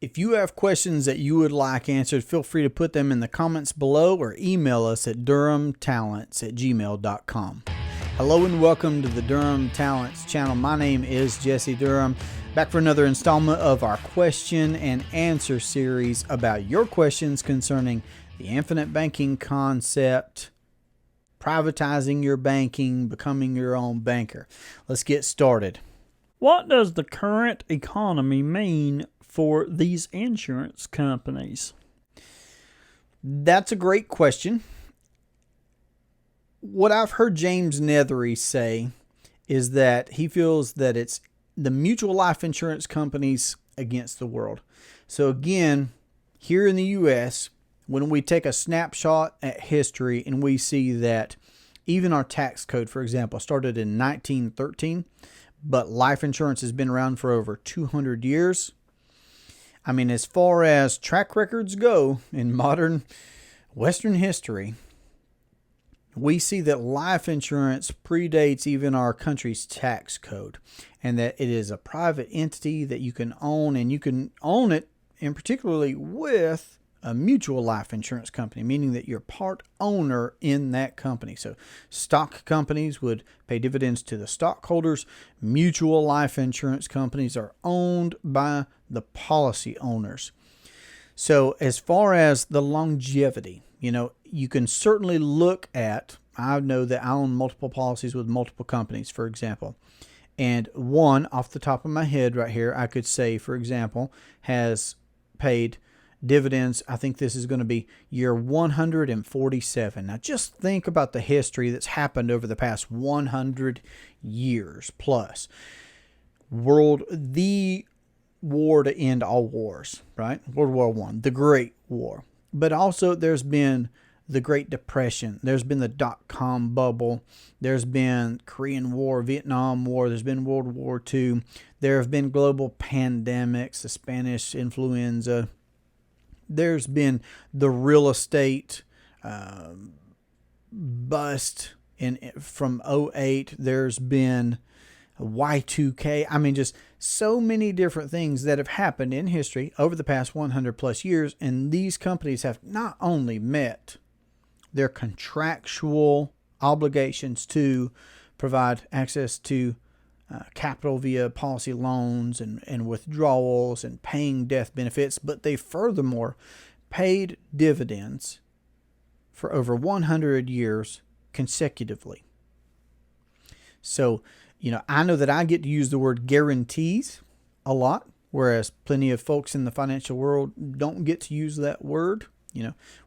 If you have questions that you would like answered, feel free to put them in the comments below or email us at durhamtalents@gmail.com. Hello and welcome to the Durham Talents channel. My name is Jesse Durham, back for another installment of our question and answer series about your questions concerning the infinite banking concept, privatizing your banking, becoming your own banker. Let's get started. What does the current economy mean for these insurance companies? That's a great question. What I've heard James Nethery say is that he feels that it's the mutual life insurance companies against the world. So again, here in the U.S., when we take a snapshot at history and we see that even our tax code, for example, started in 1913, but life insurance has been around for over 200 years. I mean, as far as track records go in modern Western history, we see that life insurance predates even our country's tax code, and that it is a private entity that you can own, and you can own it, and particularly with a mutual life insurance company, meaning that you're part owner in that company. So stock companies would pay dividends to the stockholders. Mutual life insurance companies are owned by the policy owners. So as far as the longevity, you can certainly look at, I know that I own multiple policies with multiple companies, for example. And one off the top of my head right here, I could say, for example, has paid dividends. I think this is going to be year 147. Now just think about the history that's happened over the past 100 years plus. The war to end all wars, right? World War I, the Great War. But also there's been the Great Depression. There's been the dot-com bubble. There's been Korean War, Vietnam War. There's been World War II. There have been global pandemics, the Spanish influenza. There's been the real estate bust from '08. There's been Y2K. I mean, just so many different things that have happened in history over the past 100 plus years. And these companies have not only met their contractual obligations to provide access to capital via policy loans and withdrawals and paying death benefits, but they furthermore paid dividends for over 100 years consecutively. So, I know that I get to use the word guarantees a lot, whereas plenty of folks in the financial world don't get to use that word.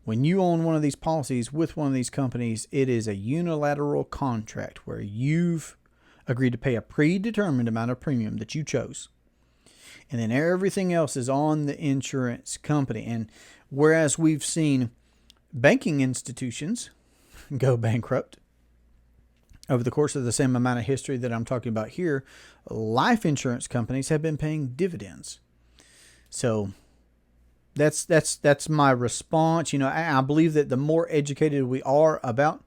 When you own one of these policies with one of these companies, it is a unilateral contract where you've agreed to pay a predetermined amount of premium that you chose. And then everything else is on the insurance company. And whereas we've seen banking institutions go bankrupt over the course of the same amount of history that I'm talking about here, life insurance companies have been paying dividends. So that's my response. I believe that the more educated we are about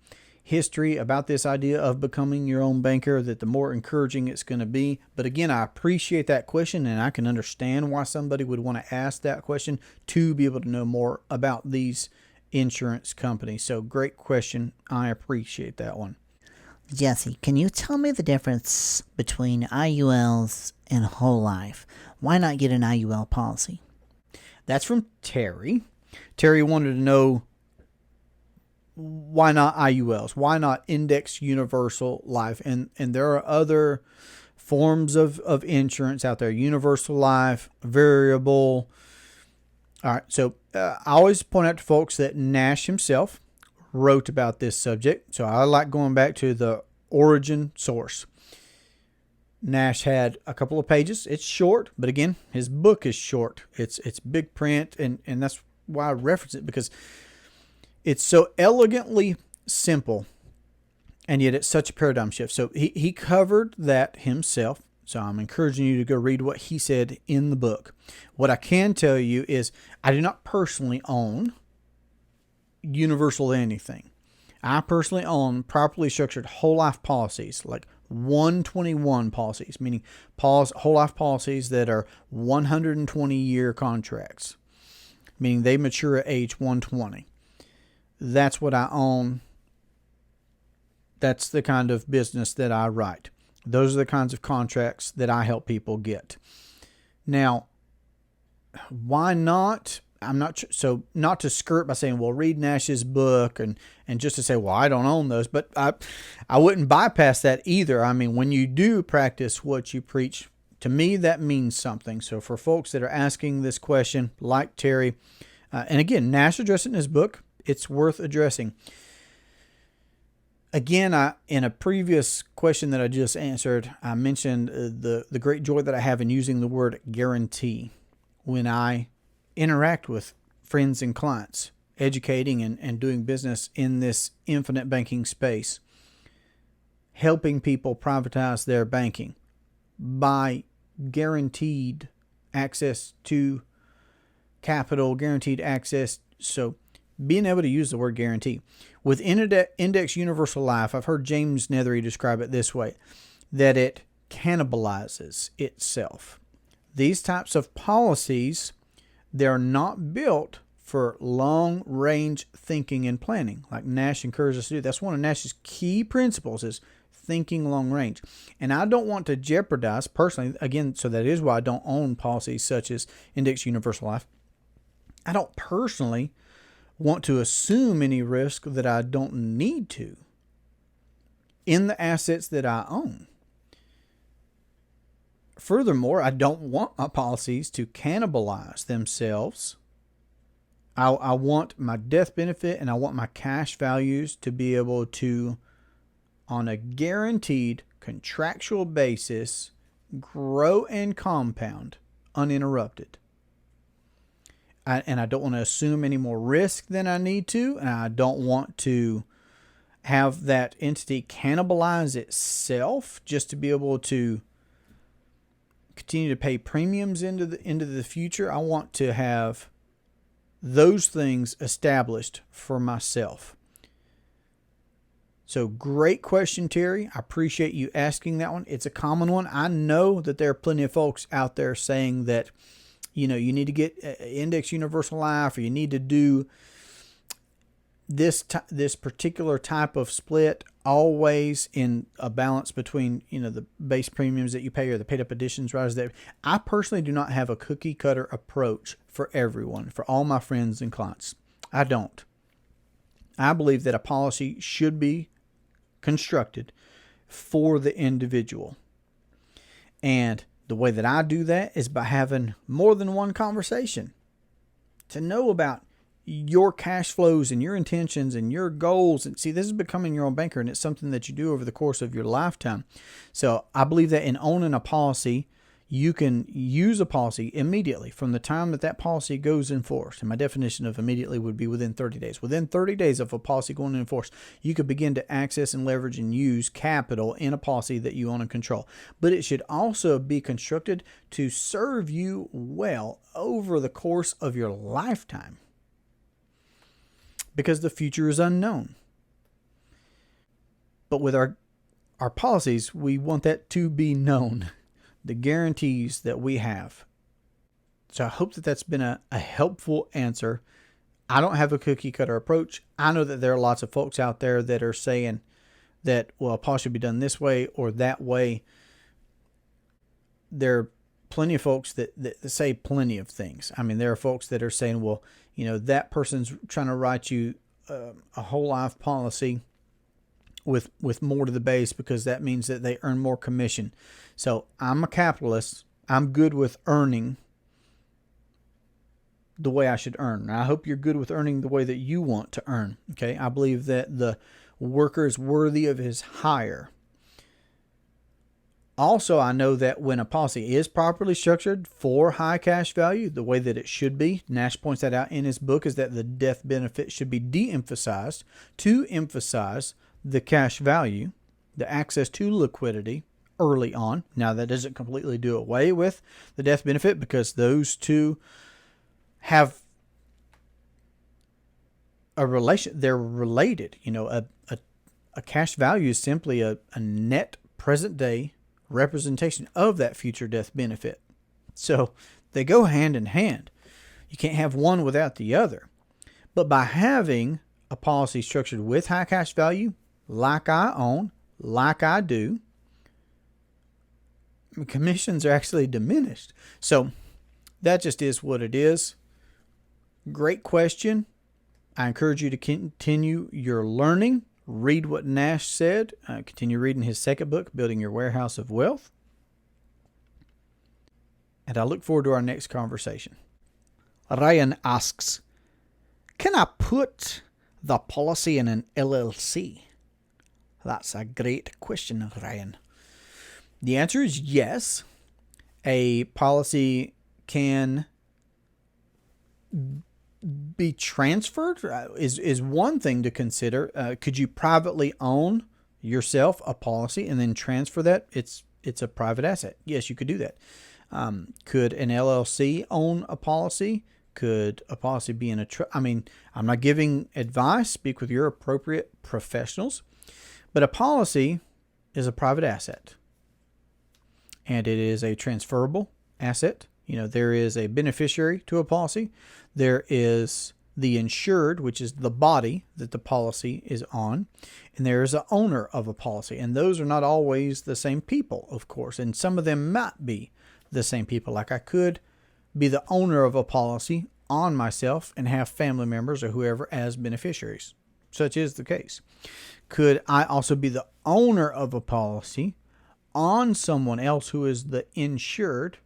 history, about this idea of becoming your own banker, that the more encouraging it's going to be. But again, I appreciate that question, and I can understand why somebody would want to ask that question to be able to know more about these insurance companies. So great question. I appreciate that one. Jesse, can you tell me the difference between IULs and whole life? Why not get an IUL policy? That's from Terry. Terry wanted to know, why not IULs? Why not index universal life? And there are other forms of insurance out there. Universal life, variable. All right. So I always point out to folks that Nash himself wrote about this subject. So I like going back to the origin source. Nash had a couple of pages. It's short, but again, his book is short. It's big print, and that's why I reference it, because it's so elegantly simple, and yet it's such a paradigm shift. So he covered that himself. So I'm encouraging you to go read what he said in the book. What I can tell you is I do not personally own universal anything. I personally own properly structured whole life policies like 121 policies, meaning whole life policies that are 120-year contracts, meaning they mature at age 120. That's what I own. That's the kind of business that I write. Those are the kinds of contracts that I help people get. Now, why not? I'm not so not to skirt by saying, well, read Nash's book and just to say, well, I don't own those, but I wouldn't bypass that either. I mean, when you do practice what you preach, to me, that means something. So for folks that are asking this question, like Terry, and again, Nash addressed it in his book, it's worth addressing. Again, in a previous question that I just answered, I mentioned the great joy that I have in using the word guarantee when I interact with friends and clients, educating and doing business in this infinite banking space, helping people privatize their banking by guaranteed access to capital, guaranteed access. So being able to use the word guarantee. With Index Universal Life, I've heard James Nethery describe it this way, that it cannibalizes itself. These types of policies, they're not built for long-range thinking and planning, like Nash encourages us to do. That's one of Nash's key principles, is thinking long-range. And I don't want to jeopardize, personally, again, so that is why I don't own policies such as Index Universal Life. I don't personally want to assume any risk that I don't need to in the assets that I own. Furthermore, I don't want my policies to cannibalize themselves. I want my death benefit and I want my cash values to be able to, on a guaranteed contractual basis, grow and compound uninterrupted. And I don't want to assume any more risk than I need to, and I don't want to have that entity cannibalize itself just to be able to continue to pay premiums into the future. I want to have those things established for myself. So great question, Terry. I appreciate you asking that one. It's a common one. I know that there are plenty of folks out there saying that, you know, you need to get Index Universal Life, or you need to do this particular type of split, always in a balance between, you know, the base premiums that you pay or the paid up additions, right? I personally do not have a cookie cutter approach for everyone, for all my friends and clients. I don't. I believe that a policy should be constructed for the individual. And the way that I do that is by having more than one conversation to know about your cash flows and your intentions and your goals. And see, this is becoming your own banker, and it's something that you do over the course of your lifetime. So I believe that in owning a policy, you can use a policy immediately from the time that policy goes in force. And my definition of immediately would be within 30 days. Within 30 days of a policy going in force, you could begin to access and leverage and use capital in a policy that you own and control. But it should also be constructed to serve you well over the course of your lifetime, because the future is unknown. But with our policies, we want that to be known, the guarantees that we have. So I hope that that's been a helpful answer. I don't have a cookie cutter approach. I know that there are lots of folks out there that are saying that, well, a policy should be done this way or that way. There are plenty of folks that say plenty of things. I mean, there are folks that are saying, well, you know, that person's trying to write you a whole life policy with more to the base because that means that they earn more commission. So I'm a capitalist. I'm good with earning the way I should earn. I hope you're good with earning the way that you want to earn. Okay. I believe that the worker is worthy of his hire. Also, I know that when a policy is properly structured for high cash value, the way that it should be, Nash points that out in his book, is that the death benefit should be de-emphasized to emphasize the cash value, the access to liquidity early on. Now, that doesn't completely do away with the death benefit, because those two have a relation. They're related. You know, a cash value is simply a net present day representation of that future death benefit. So they go hand in hand. You can't have one without the other. But by having a policy structured with high cash value, like I own, like I do, commissions are actually diminished. So that just is what it is. Great question. I encourage you to continue your learning. Read what Nash said. Continue reading his second book, Building Your Warehouse of Wealth. And I look forward to our next conversation. Ryan asks, can I put the policy in an LLC? That's a great question, Ryan. The answer is yes. A policy can be transferred is one thing to consider. Could you privately own yourself a policy and then transfer that? It's a private asset. Yes, you could do that. Could an LLC own a policy? Could a policy be in a trust? I mean, I'm not giving advice. Speak with your appropriate professionals. But a policy is a private asset. And it is a transferable asset. There is a beneficiary to a policy. There is the insured, which is the body that the policy is on. And there is an owner of a policy. And those are not always the same people, of course. And some of them might be the same people. Like I could be the owner of a policy on myself and have family members or whoever as beneficiaries. Such is the case. Could I also be the owner of a policy on someone else who is the insured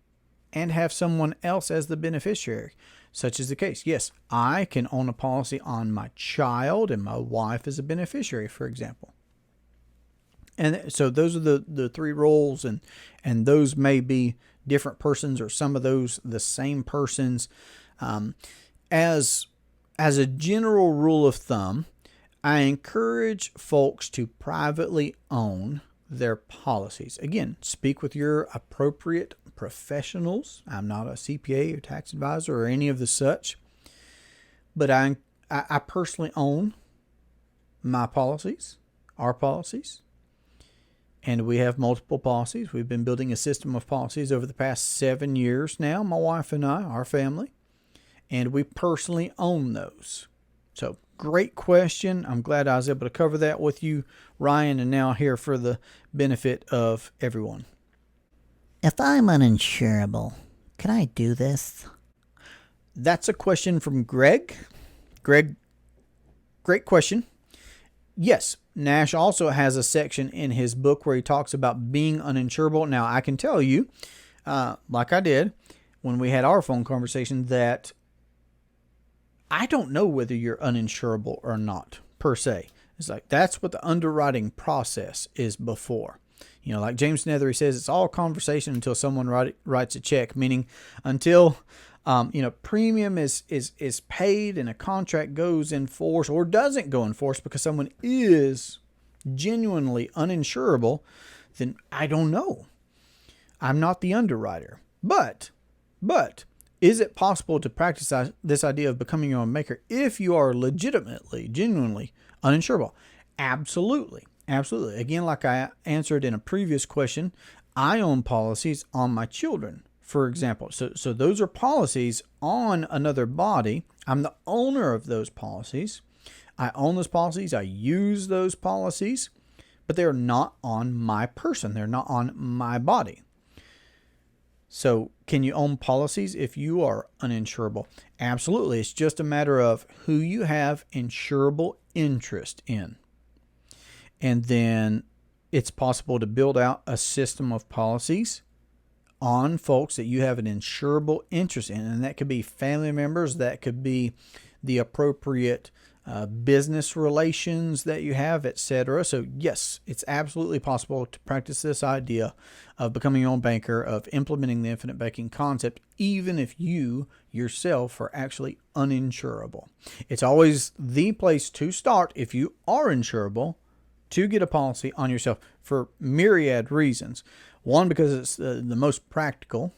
and have someone else as the beneficiary? Such is the case. Yes, I can own a policy on my child and my wife as a beneficiary, for example. And so those are the three roles, and those may be different persons or some of those the same persons. As a general rule of thumb, I encourage folks to privately own their policies. Again, speak with your appropriate professionals. I'm not a CPA or tax advisor or any of the such, but I personally own my policies, our policies, and we have multiple policies. We've been building a system of policies over the past 7 years now, my wife and I, our family, and we personally own those. So great question. I'm glad I was able to cover that with you, Ryan, and now here for the benefit of everyone. If I'm uninsurable, can I do this? That's a question from Greg. Greg, great question. Yes, Nash also has a section in his book where he talks about being uninsurable. Now, I can tell you, like I did when we had our phone conversation, that I don't know whether you're uninsurable or not, per se. It's like that's what the underwriting process is before. Like James Nethery says, it's all conversation until someone writes a check, meaning until premium is paid and a contract goes in force or doesn't go in force because someone is genuinely uninsurable, then I don't know. I'm not the underwriter. But is it possible to practice this idea of becoming your own maker if you are legitimately, genuinely uninsurable? Absolutely. Absolutely. Again, like I answered in a previous question, I own policies on my children, for example. So those are policies on another body. I'm the owner of those policies. I own those policies. I use those policies, but they're not on my person. They're not on my body. So can you own policies if you are uninsurable? Absolutely. It's just a matter of who you have insurable interest in. And then it's possible to build out a system of policies on folks that you have an insurable interest in. And that could be family members. That could be the appropriate business relations that you have, etc. So yes, it's absolutely possible to practice this idea of becoming your own banker, of implementing the infinite banking concept, even if you yourself are actually uninsurable. It's always the place to start if you are insurable, to get a policy on yourself for myriad reasons. One, because it's the most practical.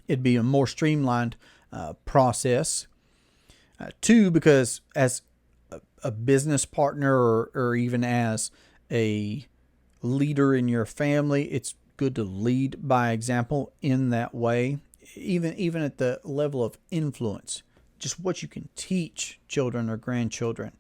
It'd be a more streamlined process. Two, because as a business partner or even as a leader in your family, it's good to lead by example in that way, even at the level of influence. Just what you can teach children or grandchildren,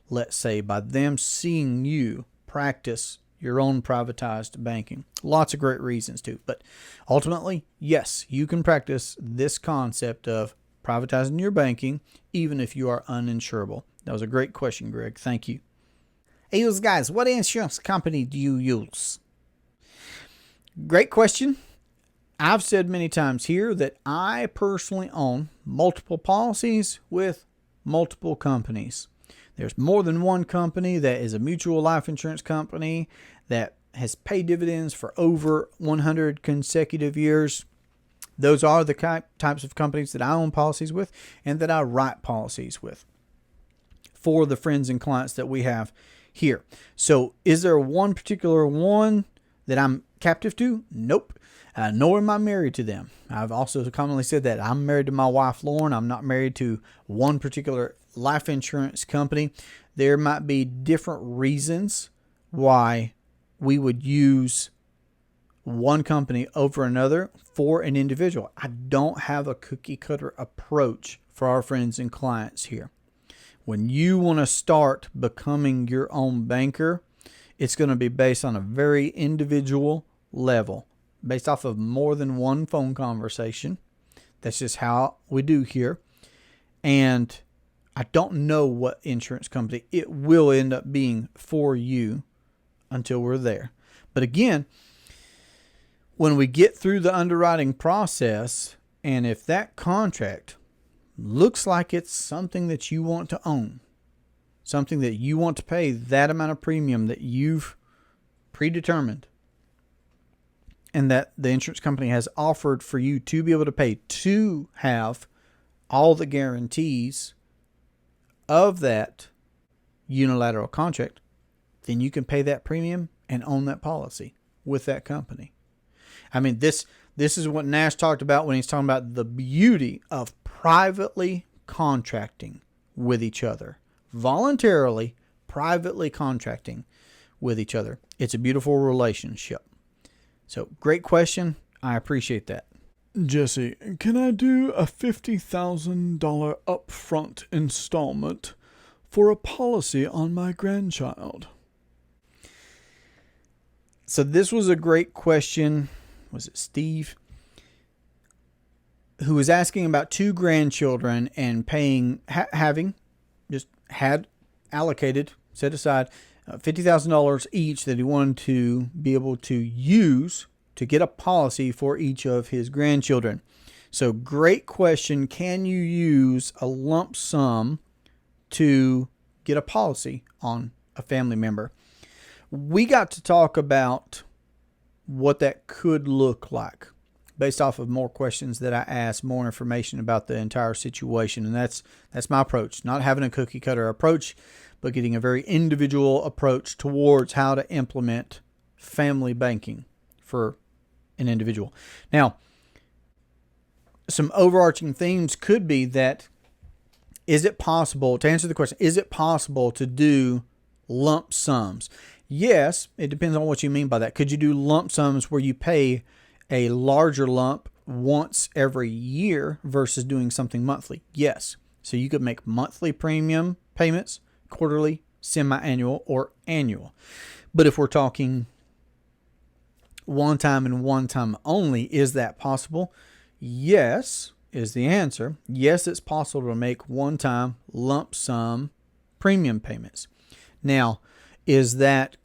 let's say, by them seeing you practice your own privatized banking. Lots of great reasons to. But ultimately, yes, you can practice this concept of privatizing your banking even if you are uninsurable. That was a great question, Greg. Thank you. Hey, guys, what insurance company do you use? Great question. I've said many times here that I personally own multiple policies with multiple companies. There's more than one company that is a mutual life insurance company that has paid dividends for over 100 consecutive years. Those are the types of companies that I own policies with and that I write policies with for the friends and clients that we have here. So is there one particular one that I'm captive to? Nope. Nor am I married to them. I've also commonly said that I'm married to my wife, Lauren. I'm not married to one particular life insurance company. There might be different reasons why we would use one company over another for an individual. I don't have a cookie cutter approach for our friends and clients here. When you want to start becoming your own banker, it's going to be based on a very individual level, based off of more than one phone conversation. That's just how we do here. And I don't know what insurance company it will end up being for you until we're there. But again, when we get through the underwriting process, and if that contract looks like it's something that you want to own, something that you want to pay that amount of premium that you've predetermined, and that the insurance company has offered for you to be able to pay to have all the guarantees of that unilateral contract, then you can pay that premium and own that policy with that company. I mean, this is what Nash talked about when he's talking about the beauty of privately contracting with each other. Voluntarily, privately contracting with each other. It's a beautiful relationship. So, great question. I appreciate that. Jesse, can I do a $50,000 upfront installment for a policy on my grandchild? So this was a great question. Was it Steve? Who was asking about two grandchildren and paying, had allocated, set aside $50,000 each that he wanted to be able to use to get a policy for each of his grandchildren. So great question. Can you use a lump sum to get a policy on a family member? We got to talk about what that could look like based off of more questions that I asked, more information about the entire situation. And that's my approach, not having a cookie cutter approach, but getting a very individual approach towards how to implement family banking for an individual. Now, some overarching themes could be that, is it possible, to answer the question, is it possible to do lump sums? Yes, it depends on what you mean by that. Could you do lump sums where you pay a larger lump once every year versus doing something monthly? Yes. So you could make monthly premium payments, quarterly, semi-annual, or annual. But if we're talking one time and one time only, is that possible? Yes, is the answer. Yes, it's possible to make one-time lump sum premium payments. Now, is that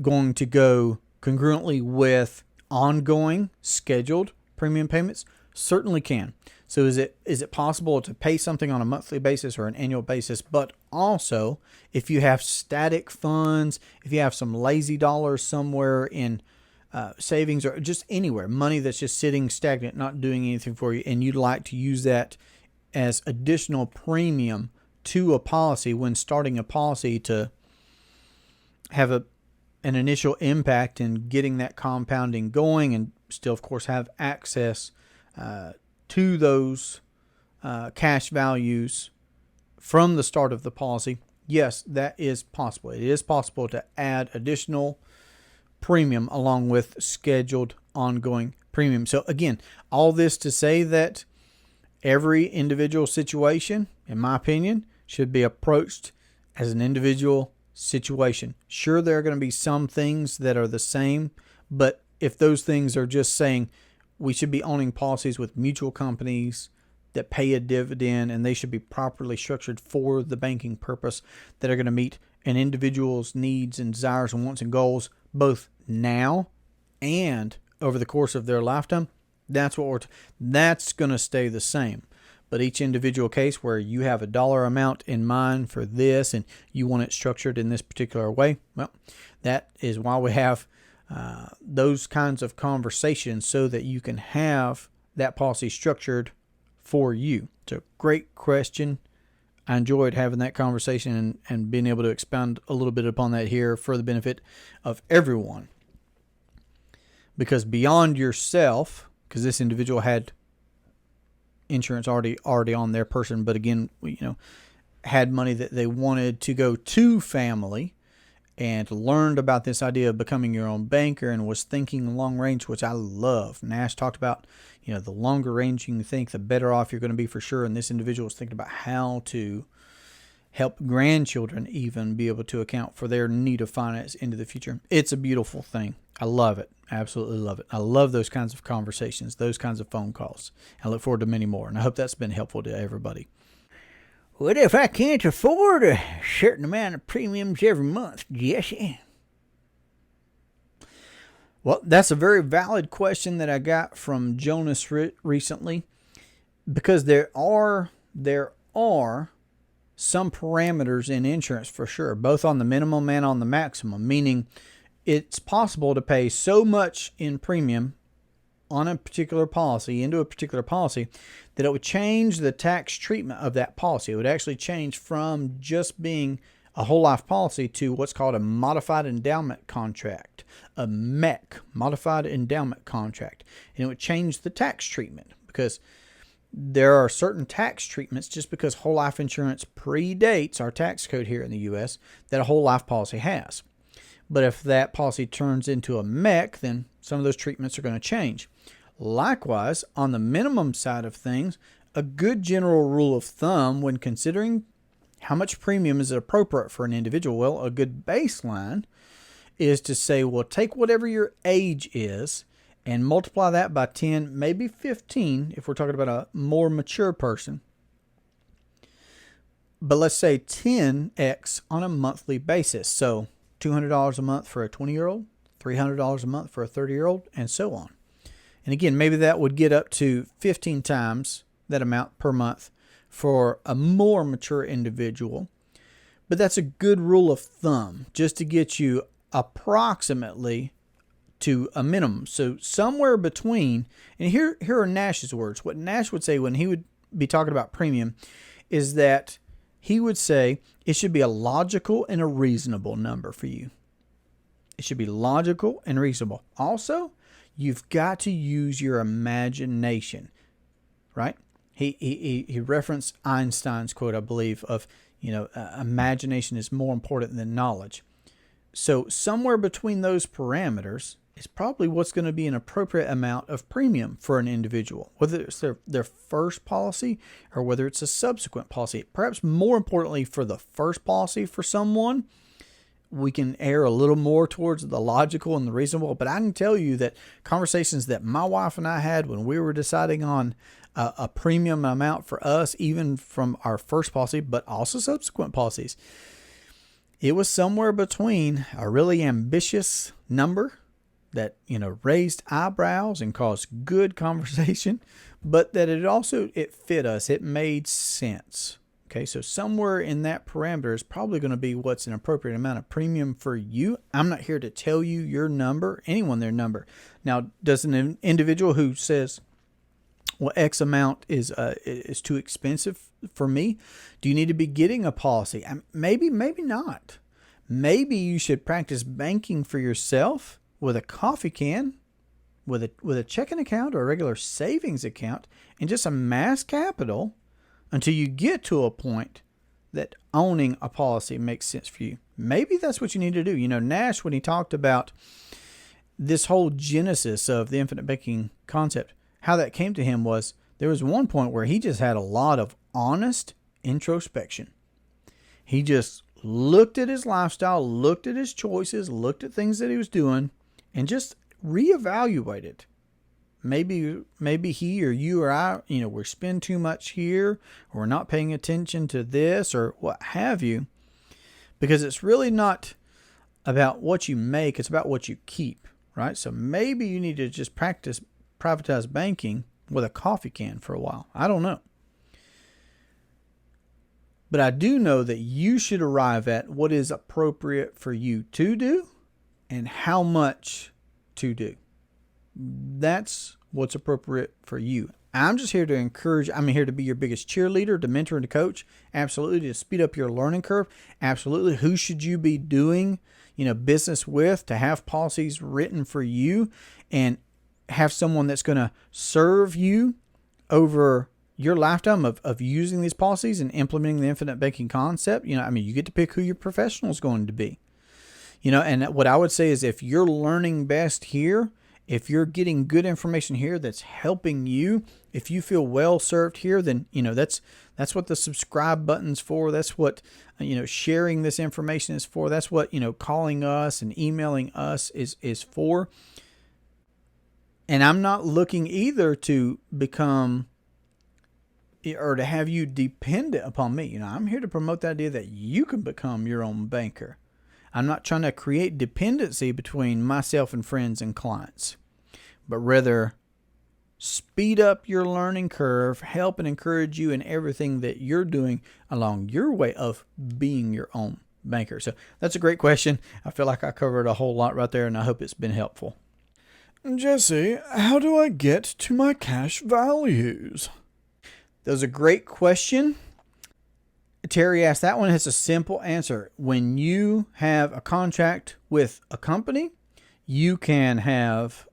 going to go congruently with ongoing scheduled premium payments? Certainly can. So is it possible to pay something on a monthly basis or an annual basis, but also if you have static funds, if you have some lazy dollars somewhere in savings or just anywhere, money that's just sitting stagnant, not doing anything for you, and you'd like to use that as additional premium to a policy when starting a policy to have an initial impact in getting that compounding going and still, of course, have access to those cash values from the start of the policy. Yes, that is possible. It is possible to add additional premium along with scheduled ongoing premium. So again, all this to say that every individual situation, in my opinion, should be approached as an individual situation. Sure, there are going to be some things that are the same, but if those things are just saying we should be owning policies with mutual companies that pay a dividend, and they should be properly structured for the banking purpose, that are going to meet an individual's needs and desires and wants and goals both now and over the course of their lifetime, that's going to stay the same. But each individual case where you have a dollar amount in mind for this and you want it structured in this particular way, well, that is why we have those kinds of conversations, so that you can have that policy structured for you. It's a great question. I enjoyed having that conversation and being able to expound a little bit upon that here for the benefit of everyone. Because beyond yourself, because this individual had insurance already on their person, but again, had money that they wanted to go to family, and learned about this idea of becoming your own banker and was thinking long range, which I love. Nash talked about, the longer range you think, the better off you're going to be for sure. And this individual was thinking about how to help grandchildren even be able to account for their need of finance into the future. It's a beautiful thing. I love it. Absolutely love it. I love those kinds of conversations, those kinds of phone calls. I look forward to many more, and I hope that's been helpful to everybody. What if I can't afford a certain amount of premiums every month, Jesse? Well, that's a very valid question that I got from Jonas recently, because there are some parameters in insurance for sure, both on the minimum and on the maximum, meaning it's possible to pay so much in premium on a particular policy, into a particular policy, that it would change the tax treatment of that policy. It would actually change from just being a whole life policy to what's called a modified endowment contract, a MEC, modified endowment contract. And it would change the tax treatment, because there are certain tax treatments, just because whole life insurance predates our tax code here in the U.S., that a whole life policy has. But if that policy turns into a MEC, then some of those treatments are going to change. Likewise, on the minimum side of things, a good general rule of thumb when considering how much premium is appropriate for an individual, well, a good baseline is to say, well, take whatever your age is and multiply that by 10, maybe 15, if we're talking about a more mature person. But let's say 10x on a monthly basis. So $200 a month for a 20-year-old, $300 a month for a 30-year-old, and so on. And again, maybe that would get up to 15 times that amount per month for a more mature individual. But that's a good rule of thumb, just to get you approximately to a minimum. So somewhere between, and here are Nash's words. What Nash would say when he would be talking about premium is that he would say it should be a logical and a reasonable number for you. It should be logical and reasonable. Also, you've got to use your imagination, right? He referenced Einstein's quote, I believe, of, imagination is more important than knowledge. So somewhere between those parameters is probably what's going to be an appropriate amount of premium for an individual, whether it's their first policy or whether it's a subsequent policy. Perhaps more importantly, for the first policy for someone, we can err a little more towards the logical and the reasonable. But I can tell you that conversations that my wife and I had when we were deciding on a premium amount for us, even from our first policy, but also subsequent policies, it was somewhere between a really ambitious number that, raised eyebrows and caused good conversation, but that it fit us. It made sense. Okay, so somewhere in that parameter is probably going to be what's an appropriate amount of premium for you. I'm not here to tell you your number, anyone their number. Now, does an individual who says, well, X amount is too expensive for me, do you need to be getting a policy? Maybe not. Maybe you should practice banking for yourself with a coffee can, with a checking account or a regular savings account, and just amass capital until you get to a point that owning a policy makes sense for you. Maybe that's what you need to do. Nash, when he talked about, this whole genesis of the infinite banking concept, how that came to him was there was one point where he just had a lot of honest introspection. He just looked at his lifestyle, looked at his choices, looked at things that he was doing, and just reevaluated. Maybe he or you or I, we spend too much here, or we're not paying attention to this, or what have you, because it's really not about what you make, it's about what you keep, right? So maybe you need to just practice privatized banking with a coffee can for a while. I don't know. But I do know that you should arrive at what is appropriate for you to do and how much to do. That's what's appropriate for you. I'm just here to encourage. I'm here to be your biggest cheerleader, to mentor and to coach. Absolutely. To speed up your learning curve. Absolutely. Who should you be doing, business with, to have policies written for you and have someone that's going to serve you over your lifetime of using these policies and implementing the infinite banking concept. You get to pick who your professional is going to be. And what I would say is, if you're learning best here, if you're getting good information here that's helping you, if you feel well served here, then that's what the subscribe button's for. That's what sharing this information is for. That's what calling us and emailing us is for. And I'm not looking either to become or to have you dependent upon me. I'm here to promote the idea that you can become your own banker. I'm not trying to create dependency between myself and friends and clients, but rather speed up your learning curve, help and encourage you in everything that you're doing along your way of being your own banker. So that's a great question. I feel like I covered a whole lot right there, and I hope it's been helpful. Jesse, how do I get to my cash values? That was a great question. Terry asked that one. It's a simple answer. When you have a contract with a company, you can have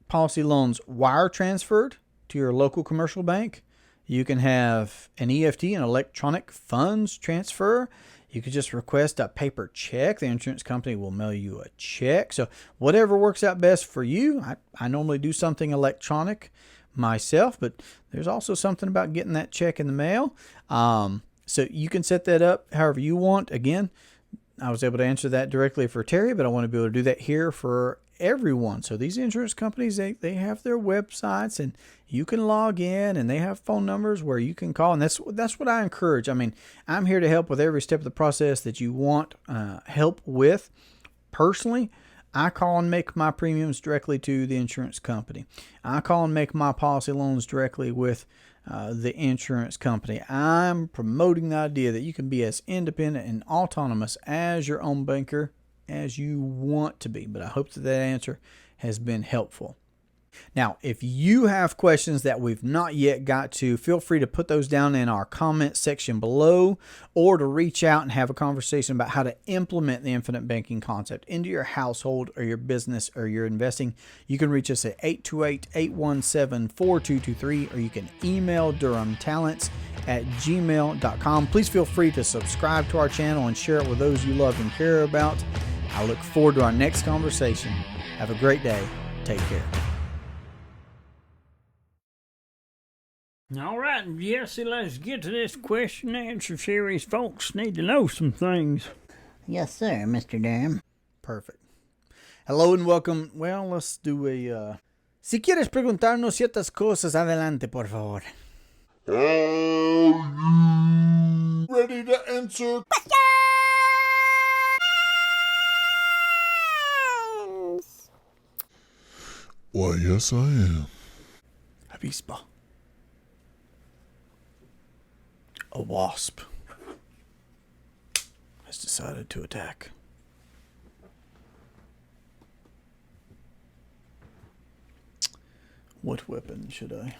policy loans wire transferred to your local commercial bank. You can have an EFT, an electronic funds transfer. You could just request a paper check. The insurance company will mail you a check. So whatever works out best for you. I normally do something electronic myself, but there's also something about getting that check in the mail. So you can set that up however you want. Again, I was able to answer that directly for Terry, but I want to be able to do that here for everyone. So these insurance companies, they have their websites, and you can log in, and they have phone numbers where you can call. And that's what I encourage. I'm here to help with every step of the process that you want help with. Personally, I call and make my premiums directly to the insurance company. I call and make my policy loans directly with the insurance company. I'm promoting the idea that you can be as independent and autonomous as your own banker as you want to be. But I hope that answer has been helpful. Now, if you have questions that we've not yet got to, feel free to put those down in our comment section below, or to reach out and have a conversation about how to implement the infinite banking concept into your household or your business or your investing. You can reach us at 828-817-4223, or you can email durhamtalents@gmail.com. Please feel free to subscribe to our channel and share it with those you love and care about. I look forward to our next conversation. Have a great day. Take care. All right, Jesse, let's get to this question and answer series. Folks need to know some things. Yes, sir, Mr. Durham. Perfect. Hello and welcome. Well, let's do a... Si quieres preguntarnos ciertas cosas, adelante, por favor. Are you ready to answer questions? Why, yes, I am. Avispa. A wasp has decided to attack. What weapon should I?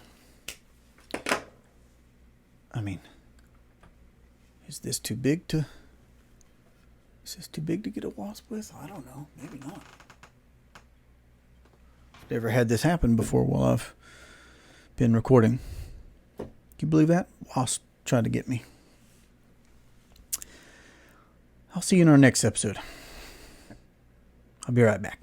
Is this too big to get a wasp with? I don't know. Maybe not. I've never had this happen before while I've been recording. Can you believe that? Wasp tried to get me. I'll see you in our next episode. I'll be right back.